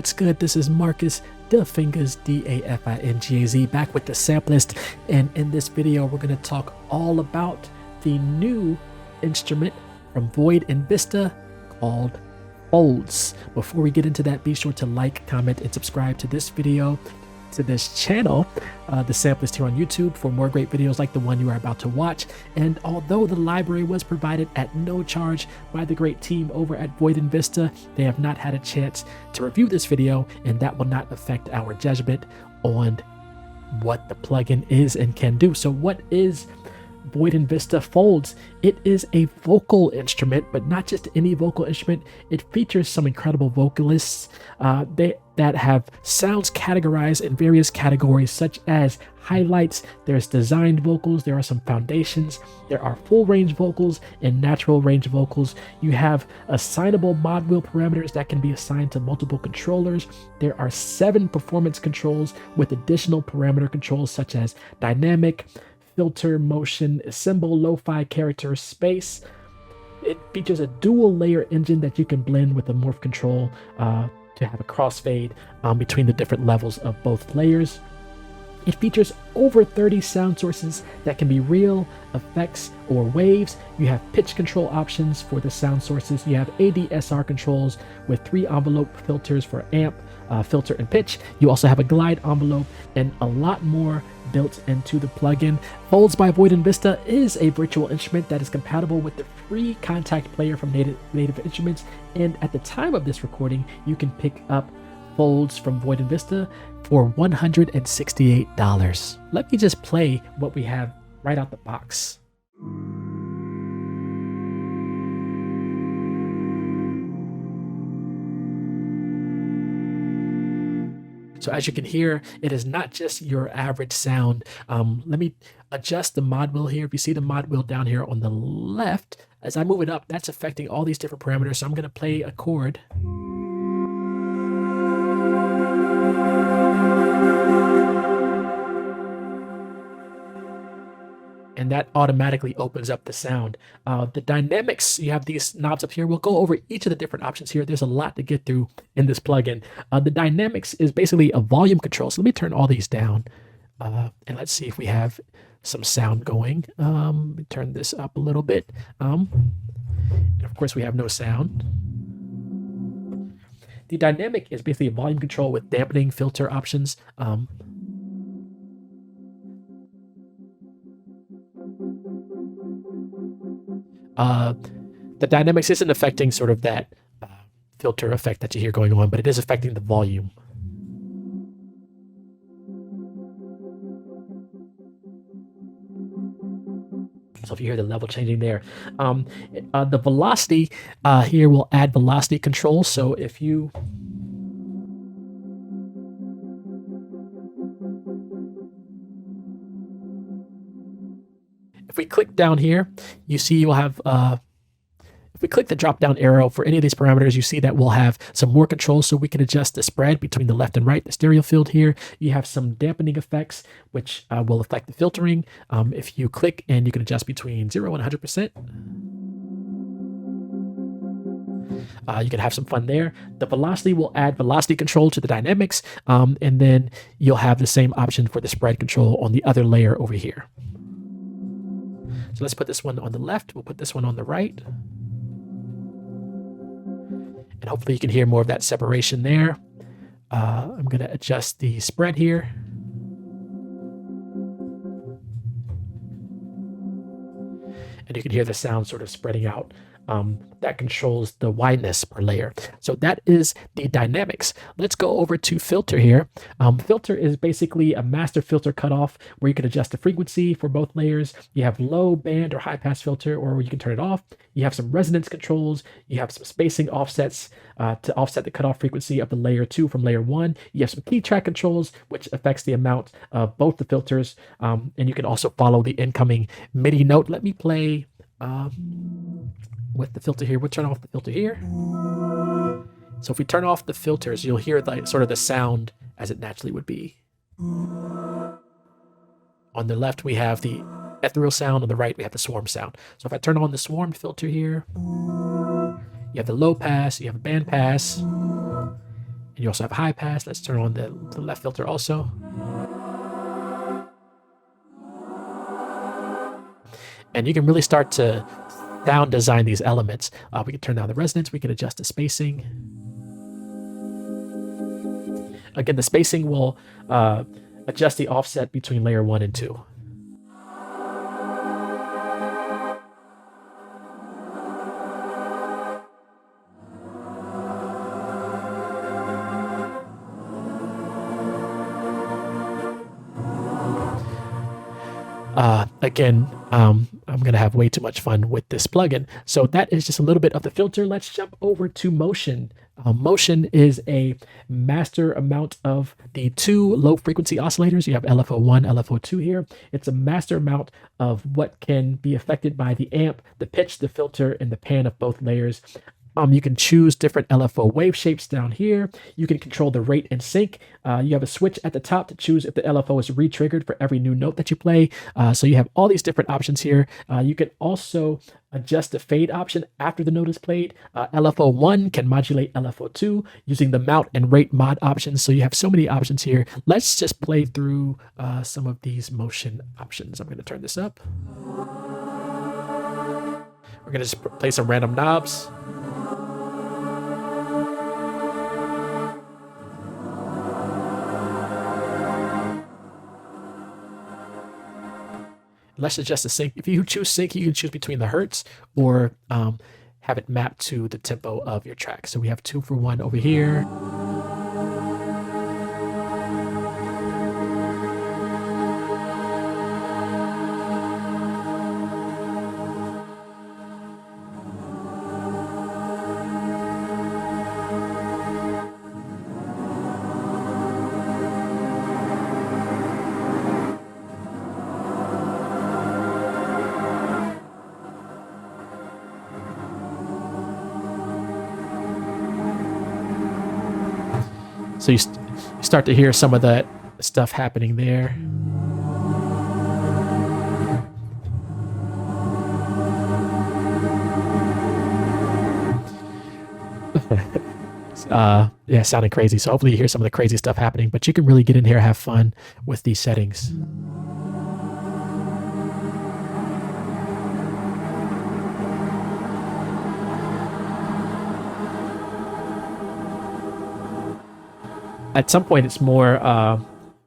what's good? This is Marcus Dafingaz, D-A-F-I-N-G-A-Z, back with the Sampleist, and in this video we're going to talk all about the new instrument from Void Vista called Folds. Before we get into that, be sure to like, comment, and subscribe to this video, to this channel, the Sampleist here on YouTube, for more great videos like the one you are about to watch. And although the library was provided at no charge by the great team over at Void Vista, they have not had a chance to review this video, and that will not affect our judgment on what the plugin is and can do. So what is Void Vista Folds? It is a vocal instrument, but not just any vocal instrument. It features some incredible vocalists that have sounds categorized in various categories, such as highlights, there's designed vocals, there are some foundations, there are full range vocals and natural range vocals. You have assignable mod wheel parameters that can be assigned to multiple controllers. There are 7 performance controls with additional parameter controls such as dynamic, filter, motion, assemble, lo-fi, character, space. It features a dual layer engine that you can blend with a morph control to have a crossfade between the different levels of both layers. It features over 30 sound sources that can be real, effects, or waves. You have pitch control options for the sound sources. You have ADSR controls with 3 envelope filters for amp, filter, and pitch. You also have a glide envelope and a lot more built into the plugin. Folds by Void Vista is a virtual instrument that is compatible with the free Contact player from Native Instruments, and at the time of this recording, you can pick up Folds from Void Vista for $168. Let me just play what we have right out the box. So as you can hear, it is not just your average sound. Let me adjust the mod wheel here. If you see the mod wheel down here on the left, as I move it up, that's affecting all these different parameters. So I'm going to play a chord. And that automatically opens up the sound. The dynamics, you have these knobs up here. We'll go over each of the different options here. There's a lot to get through in this plugin. The dynamics is basically a volume control. So let me turn all these down. And let's see if we have some sound going. Let me turn this up a little bit. And of course, we have no sound. The dynamic is basically a volume control with dampening filter options. The dynamics isn't affecting sort of that filter effect that you hear going on, but it is affecting the volume. So if you hear the level changing there, the velocity here will add velocity control. So if you if we click down here, you see you'll have, if we click the drop down arrow for any of these parameters, you see that we'll have some more controls, so we can adjust the spread between the left and right, the stereo field here. You have some dampening effects, which will affect the filtering. If you click, and you can adjust between 0 and 100%. You can have some fun there. The velocity will add velocity control to the dynamics, and then you'll have the same option for the spread control on the other layer over here. So let's put this one on the left. We'll put this one on the right. And hopefully you can hear more of that separation there. I'm going to adjust the spread here. And you can hear the sound sort of spreading out. That controls the wideness per layer. So that is the dynamics. Let's go over to filter here. Filter is basically a master filter cutoff where you can adjust the frequency for both layers. You have low band or high pass filter, or you can turn it off. You have some resonance controls. You have some spacing offsets to offset the cutoff frequency of the layer 2 from layer 1. You have some key track controls, which affects the amount of both the filters. And you can also follow the incoming MIDI note. Let me play with the filter here. We'll turn off the filter here. So if we turn off the filters, you'll hear sort of the sound as it naturally would be. On the left, we have the ethereal sound. On the right, we have the swarm sound. So if I turn on the swarm filter here, you have the low pass, you have a band pass, And you also have high pass. Let's turn on the left filter also. And you can really start to sound design these elements. We can turn down the resonance. We can adjust the spacing. Again, the spacing will adjust the offset between layer 1 and 2. Again, I'm going to have way too much fun with this plugin. So that is just a little bit of the filter. Let's jump over to motion. Motion is a master amount of the 2 low frequency oscillators. You have LFO1, LFO2 here. It's a master amount of what can be affected by the amp, the pitch, the filter, and the pan of both layers. You can choose different LFO wave shapes down here. You can control the rate and sync. You have a switch at the top to choose if the LFO is re-triggered for every new note that you play. So you have all these different options here. You can also adjust the fade option after the note is played. LFO1 can modulate LFO2 using the mount and rate mod options. So you have so many options here. Let's just play through some of these motion options. I'm going to turn this up. We're going to just play some random knobs. Let's adjust the sync. If you choose sync, you can choose between the hertz or have it mapped to the tempo of your track. So we have 2 for 1 over here. So you start to hear some of that stuff happening there. Yeah, sounding crazy. So hopefully you hear some of the crazy stuff happening, but you can really get in here and have fun with these settings. At some point, it's more,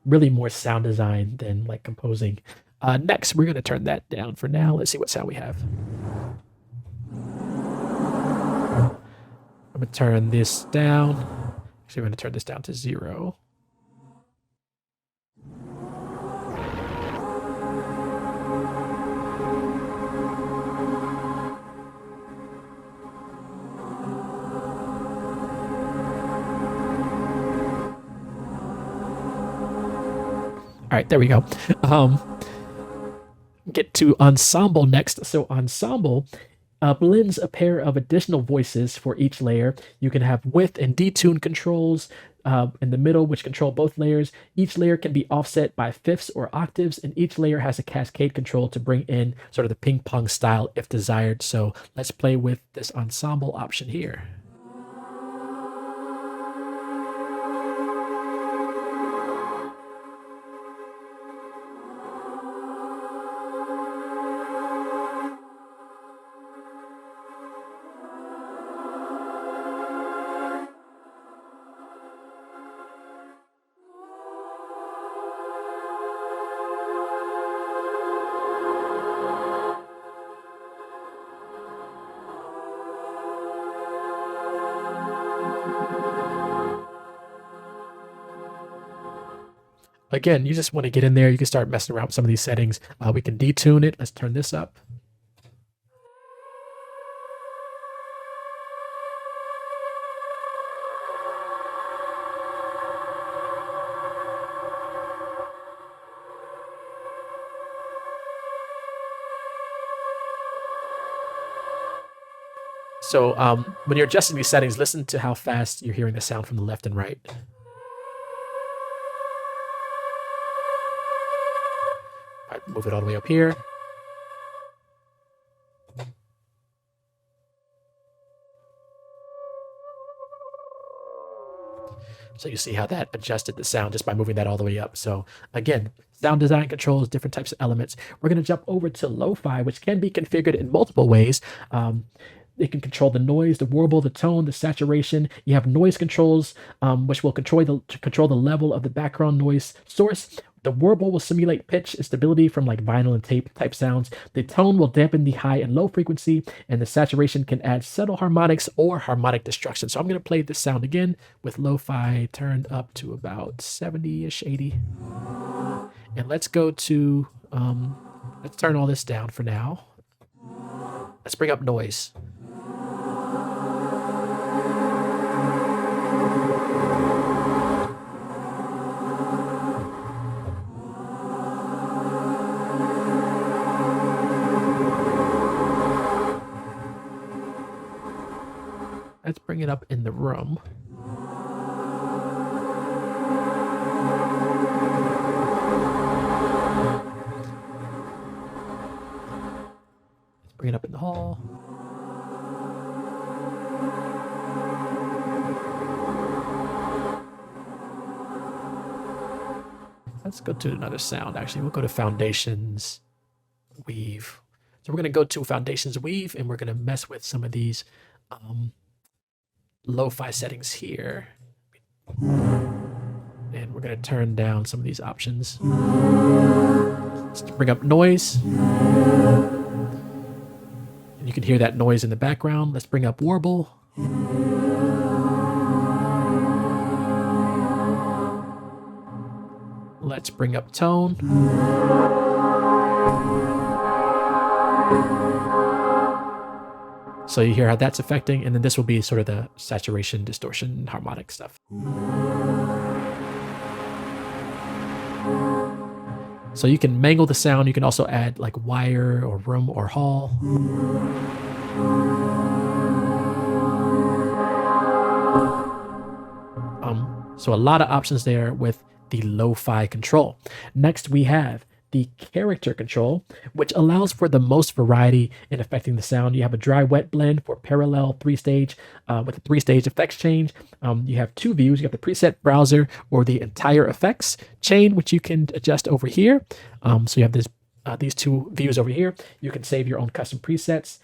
really more sound design than like composing. Next, we're going to turn that down for now. Let's see what sound we have. I'm going to turn this down. Actually, I'm going to turn this down to 0. All right, there we go. Get to ensemble next. So ensemble blends a pair of additional voices for each layer. You can have width and detune controls in the middle, which control both layers. Each layer can be offset by fifths or octaves, and each layer has a cascade control to bring in sort of the ping pong style if desired. So let's play with this ensemble option here. Again, you just want to get in there. You can start messing around with some of these settings. We can detune it. Let's turn this up. So when you're adjusting these settings, listen to how fast you're hearing the sound from the left and right. Move it all the way up here. So you see how that adjusted the sound just by moving that all the way up. So again, sound design controls, different types of elements. We're going to jump over to lo-fi, which can be configured in multiple ways. It can control the noise, the warble, the tone, the saturation. You have noise controls, which will control the level of the background noise source. The warble will simulate pitch and stability from like vinyl and tape type sounds. The tone will dampen the high and low frequency, and the saturation can add subtle harmonics or harmonic destruction. So I'm going to play this sound again with lo-fi turned up to about 70-ish, 80. And let's go to, let's turn all this down for now. Let's bring up noise. Let's bring it up in the room. Let's bring it up in the hall. Let's go to another sound. Actually, we'll go to Foundations, Weave. So we're going to go to Foundations, Weave, and we're going to mess with some of these lo-fi settings here. And we're going to turn down some of these options. Let's bring up noise. And you can hear that noise in the background. Let's bring up warble. Let's bring up tone. So you hear how that's affecting, and then this will be sort of the saturation, distortion, harmonic stuff. So you can mangle the sound. You can also add like wire or room or hall. So a lot of options there with the lo-fi control. Next, we have the character control, which allows for the most variety in affecting the sound. You have a dry wet blend for parallel 3-stage with a 3-stage effects change. You have 2 views. You have the preset browser or the entire effects chain, which you can adjust over here. So you have this these 2 views over here. You can save your own custom presets.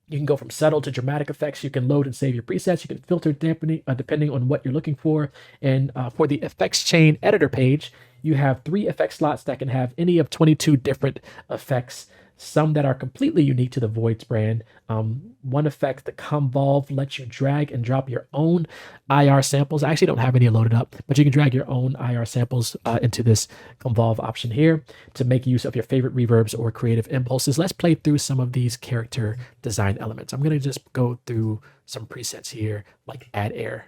You can go from subtle to dramatic effects. You can load and save your presets. You can filter depending on what you're looking for. And for the effects chain editor page, you have 3 effect slots that can have any of 22 different effects, some that are completely unique to the Void brand. One effect, the Convolve, lets you drag and drop your own IR samples. I actually don't have any loaded up, but you can drag your own IR samples into this Convolve option here to make use of your favorite reverbs or creative impulses. Let's play through some of these character design elements. I'm going to just go through some presets here, like add air.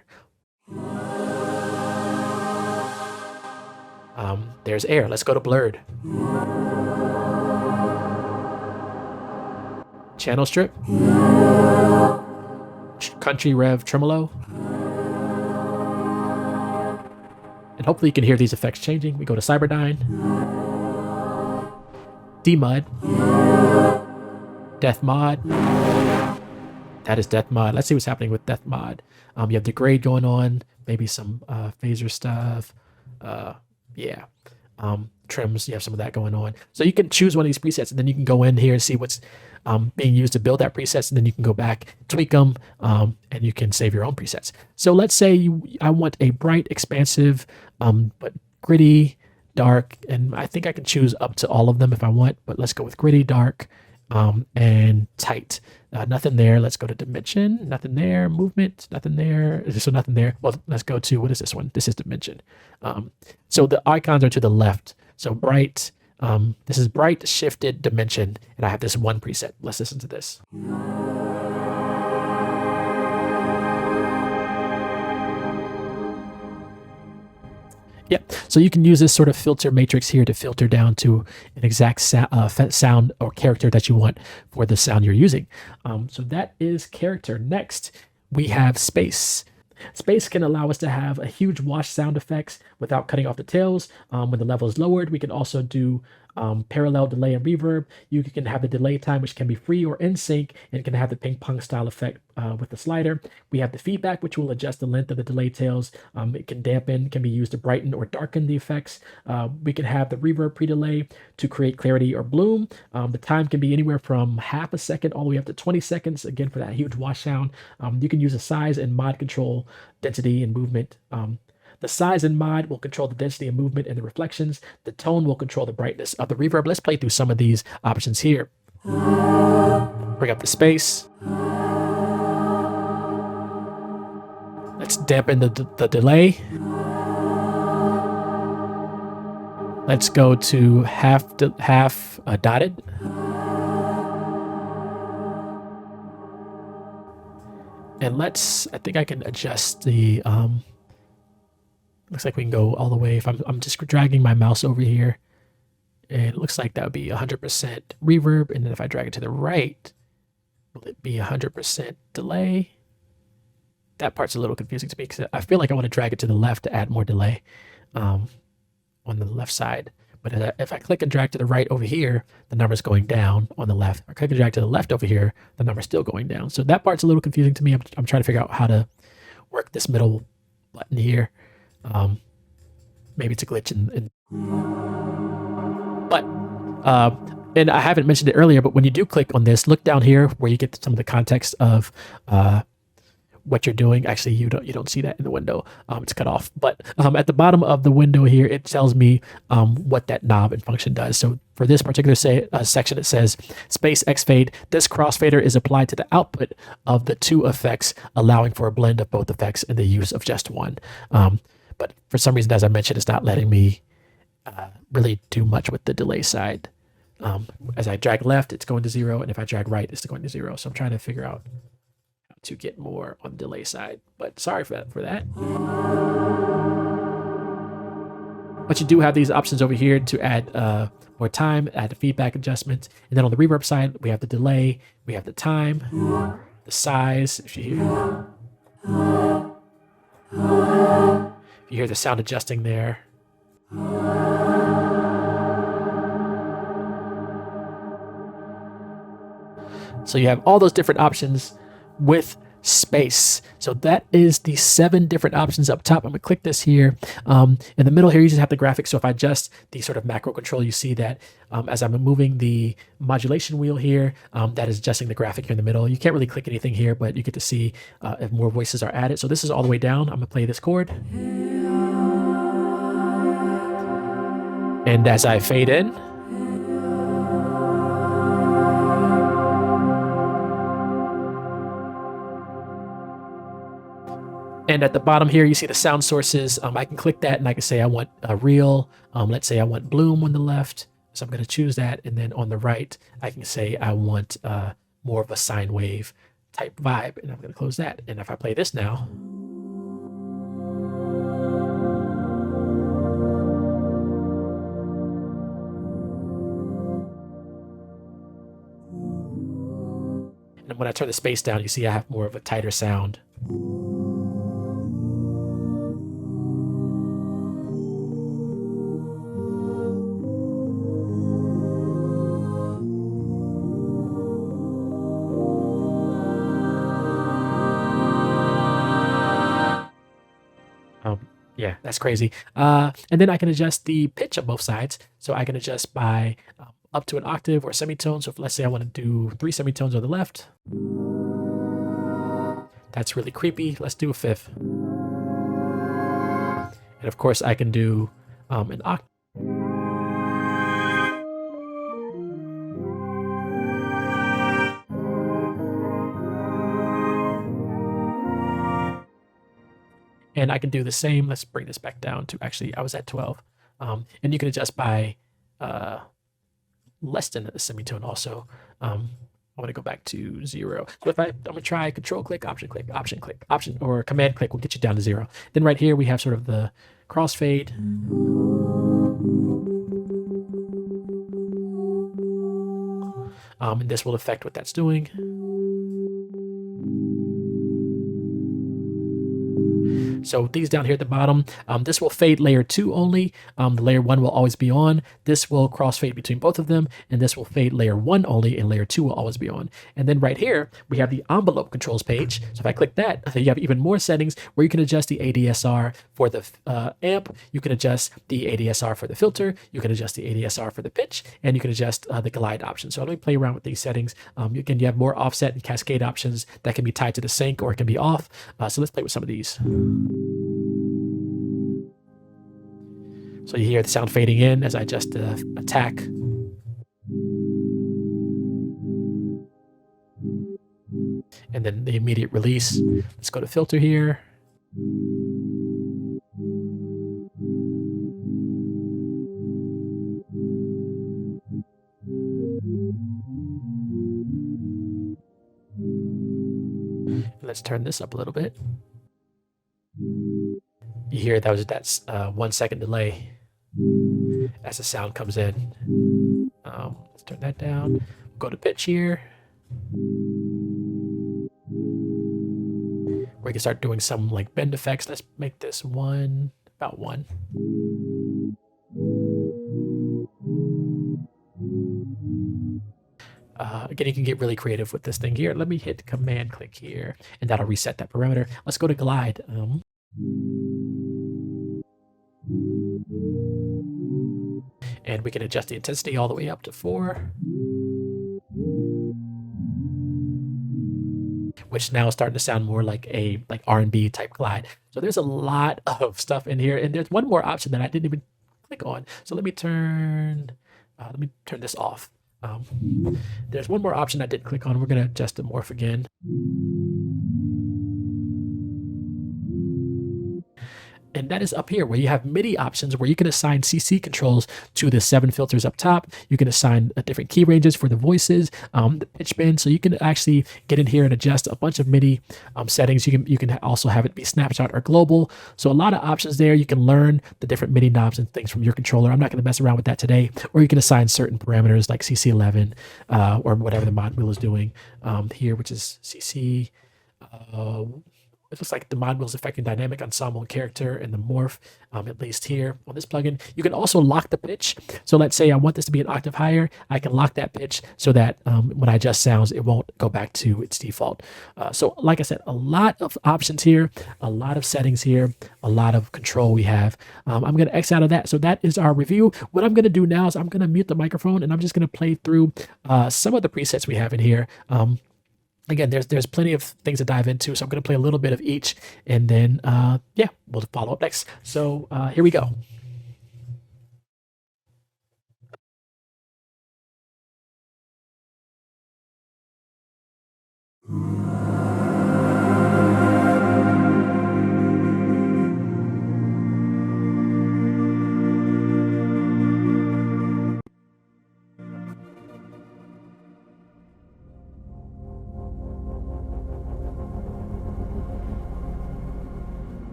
There's air. Let's go to blurred. Channel strip. Country rev tremolo. And hopefully you can hear these effects changing. We go to Cyberdyne. D-Mod. Death Mod. That is Death Mod. Let's see what's happening with Death Mod. You have degrade going on. Maybe some phaser stuff. Trims, you have some of that going on. So you can choose one of these presets, and then you can go in here and see what's being used to build that presets, and then you can go back, tweak them, and you can save your own presets. So let's say I want a bright, expansive, but gritty, dark, and I think I can choose up to all of them if I want, but let's go with gritty, dark, and tight. Nothing there. Let's go to dimension. Nothing there. Movement. Nothing there. So nothing there. Well, let's go to, what is this one? This is dimension. So the icons are to the left. So bright. This is bright shifted dimension, and I have this one preset. Let's listen to this. Yep. So you can use this sort of filter matrix here to filter down to an exact sound or character that you want for the sound you're using. So that is character. Next, we have space. Space can allow us to have a huge wash sound effects without cutting off the tails. When the level is lowered, we can also do parallel delay and reverb. You can have the delay time, which can be free or in sync, and can have the ping pong style effect with the slider. We have the feedback, which will adjust the length of the delay tails. It can dampen, can be used to brighten or darken the effects. We can have the reverb pre-delay to create clarity or bloom. The time can be anywhere from half a second all the way up to 20 seconds, again, for that huge wash sound. You can use a size and mod control density and movement. The size and mod will control the density and movement and the reflections. The tone will control the brightness of the reverb. Let's play through some of these options here. Bring up the space. Let's dampen the delay. Let's go to half dotted. And I think I can adjust the, looks like we can go all the way. If I'm just dragging my mouse over here, and it looks like that would be 100% reverb. And then if I drag it to the right, will it be 100% delay? That part's a little confusing to me because I feel like I want to drag it to the left to add more delay on the left side. But if I click and drag to the right over here, the number's going down on the left. If I click and drag to the left over here, the number's still going down. So that part's a little confusing to me. I'm trying to figure out how to work this middle button here. Maybe it's a glitch and I haven't mentioned it earlier, but when you do click on this, look down here where you get some of the context of what you're doing. Actually, you don't see that in the window. It's cut off. But at the bottom of the window here, it tells me what that knob and function does. So for this particular section, it says space X fade. This crossfader is applied to the output of the two effects, allowing for a blend of both effects and the use of just one. But for some reason, as I mentioned, it's not letting me really do much with the delay side. As I drag left, it's going to 0, and if I drag right, it's going to 0. So I'm trying to figure out how to get more on the delay side. But sorry for that. But you do have these options over here to add more time, add the feedback adjustments. And then on the reverb side, we have the delay, we have the time, the size, if you hear the sound adjusting there. So you have all those different options with space. So that is the 7 different options up top. I'm gonna click this here. In the middle here, you just have the graphics. So if I adjust the sort of macro control, you see that as I'm moving the modulation wheel here, that is adjusting the graphic here in the middle. You can't really click anything here, but you get to see if more voices are added. So this is all the way down. I'm gonna play this chord. And as I fade in, and at the bottom here, you see the sound sources. I can click that and I can say I want a real. Let's say I want bloom on the left. So I'm going to choose that. And then on the right, I can say I want more of a sine wave type vibe. And I'm going to close that. And if I play this now. And when I turn the space down, you see I have more of a tighter sound. Yeah, that's crazy. And then I can adjust the pitch of both sides. So I can adjust by up to an octave or semitone. So if, let's say I want to do 3 semitones on the left. That's really creepy. Let's do a 5th. And of course I can do an octave. And I can do the same. Let's bring this back down to, actually, I was at 12. And you can adjust by less than a semitone also. I'm going to go back to 0. So if I'm going to try control click, option, or command click will get you down to 0. Then right here, we have sort of the crossfade. And this will affect what that's doing. So these down here at the bottom, this will fade layer 2 only. The layer 1 will always be on. This will crossfade between both of them, and this will fade layer 1 only, and layer 2 will always be on. And then right here, we have the envelope controls page. So if I click that, you have even more settings where you can adjust the ADSR for the amp, you can adjust the ADSR for the filter, you can adjust the ADSR for the pitch, and you can adjust the glide option. So let me play around with these settings. Again, you have more offset and cascade options that can be tied to the sync or it can be off. So let's play with some of these. So you hear the sound fading in as I adjust the attack. And then the immediate release. Let's go to filter here. Let's turn this up a little bit. You hear that was that 1 second delay as the sound comes in. Let's turn that down. Go to pitch here. We can start doing some like bend effects. Let's make this about 1. Again, you can get really creative with this thing here. Let me hit command click here, and that'll reset that parameter. Let's go to glide. And we can adjust the intensity all the way up to 4. Which now is starting to sound more like a R&B type glide. So there's a lot of stuff in here, and there's one more option that I didn't even click on. So let me turn this off. There's one more option I didn't click on. We're going to adjust the morph again. And that is up here where you have MIDI options where you can assign CC controls to the 7 filters up top. You can assign different key ranges for the voices, the pitch bend. So you can actually get in here and adjust a bunch of MIDI settings. You can also have it be snapshot or global. So a lot of options there. You can learn the different MIDI knobs and things from your controller. I'm not going to mess around with that today. Or you can assign certain parameters like CC11 or whatever the mod wheel is doing here, which is CC. It looks like the mod wheel is affecting dynamic, ensemble, and character, and the morph, at least here on this plugin. You can also lock the pitch. So let's say I want this to be an octave higher. I can lock that pitch so that when I adjust sounds, it won't go back to its default. So like I said, a lot of options here, a lot of settings here, a lot of control we have. I'm going to X out of that. So that is our review. What I'm going to do now is I'm going to mute the microphone, and I'm just going to play through some of the presets we have in here. Again, there's plenty of things to dive into, so I'm going to play a little bit of each, and then, yeah, we'll follow up next. So here we go.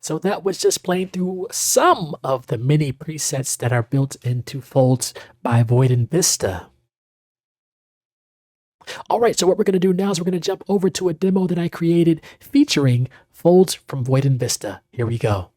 So that was just playing through some of the many presets that are built into Folds by Void Vista. All right, so what we're going to do now is we're going to jump over to a demo that I created featuring Folds from Void Vista. Here we go.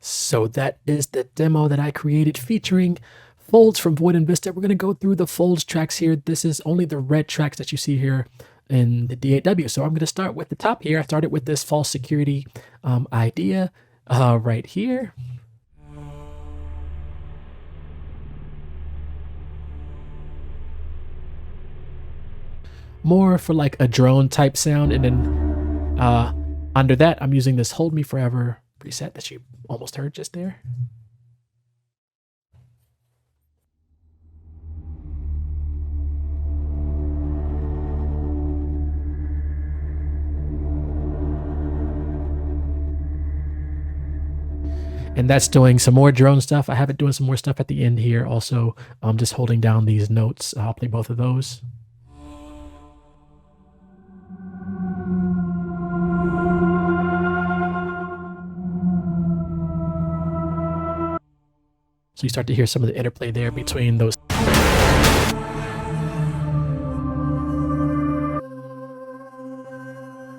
So that is the demo that I created featuring Folds from Void Vista. We're going to go through the Folds tracks here. This is only the red tracks that you see here in the DAW. So I'm going to start with the top here. I started with this false security idea right here. more for like a drone type sound. And then under that, I'm using this Hold Me Forever preset that you almost heard just there. And that's doing some more drone stuff. I have it doing some more stuff at the end here. Also, just holding down these notes. I'll play both of those. So you start to hear some of the interplay there between those.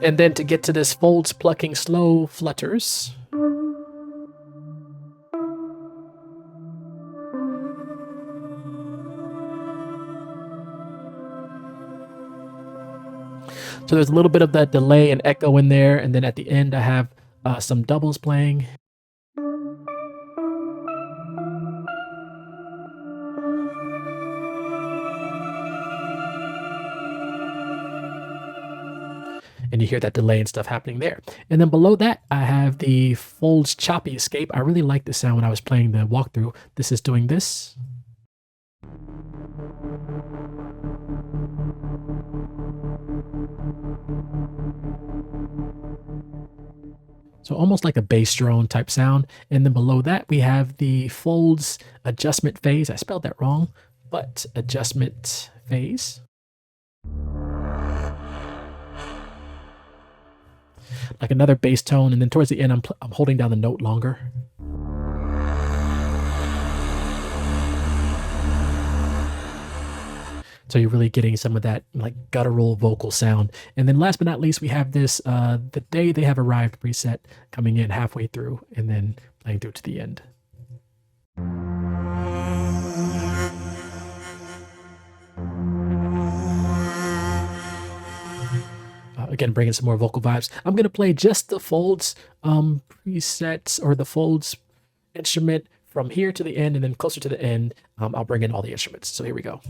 And then to get to this folds, plucking, slow flutters. So there's a little bit of that delay and echo in there. And then at the end, I have some doubles playing. And you hear that delay and stuff happening there. And then below that, I have the folds choppy escape. I really like the sound when I was playing the walkthrough. This is doing this. So almost like a bass drone type sound. And then below that, we have the folds adjustment phase. I spelled that wrong, but adjustment phase. Like another bass tone. And then towards the end, I'm holding down the note longer. So you're really getting some of that like guttural vocal sound. And then last but not least, we have this The Day They Have Arrived preset coming in halfway through and then playing through to the end. Again, bringing some more vocal vibes. I'm going to play just the folds presets or the folds instrument from here to the end, and then closer to the end, I'll bring in all the instruments. So here we go.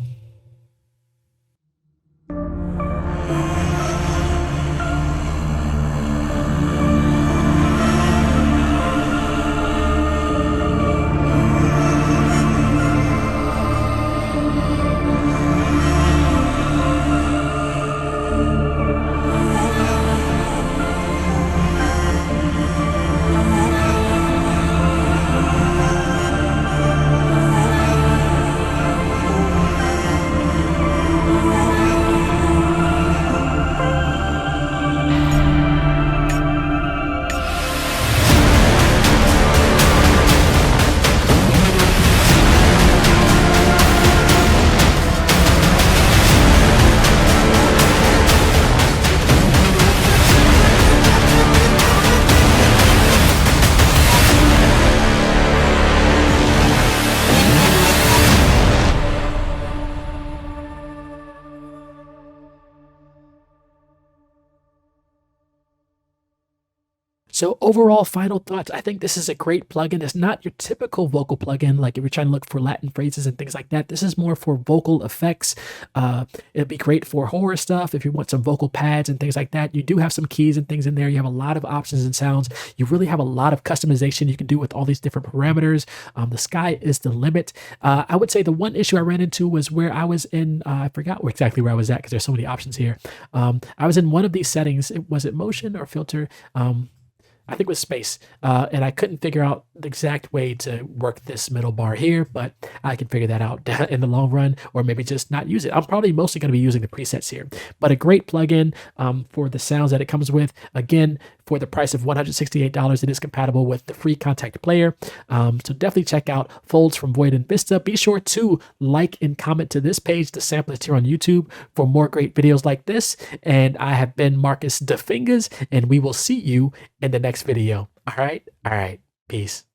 So overall, final thoughts, I think this is a great plugin. It's not your typical vocal plugin, like if you're trying to look for Latin phrases and things like that. This is more for vocal effects. It'd be great for horror stuff if you want some vocal pads and things like that. You do have some keys and things in there. You have a lot of options and sounds. You really have a lot of customization you can do with all these different parameters. The sky is the limit. I would say the one issue I ran into was where I was in, I forgot exactly where I was at because there's so many options here. I was in one of these settings. Was it motion or filter? I think it was space, and I couldn't figure out the exact way to work this middle bar here, but I can figure that out in the long run, or maybe just not use it. I'm probably mostly going to be using the presets here, but a great plugin for the sounds that it comes with. Again, for the price of $168, it is compatible with the free Contact Player. So definitely check out Folds from Void and Vista. Be sure to like and comment to this page, the Sampleist here on YouTube, for more great videos like this. And I have been Marcus the Fingers, and we will see you in the next video. All right. Peace.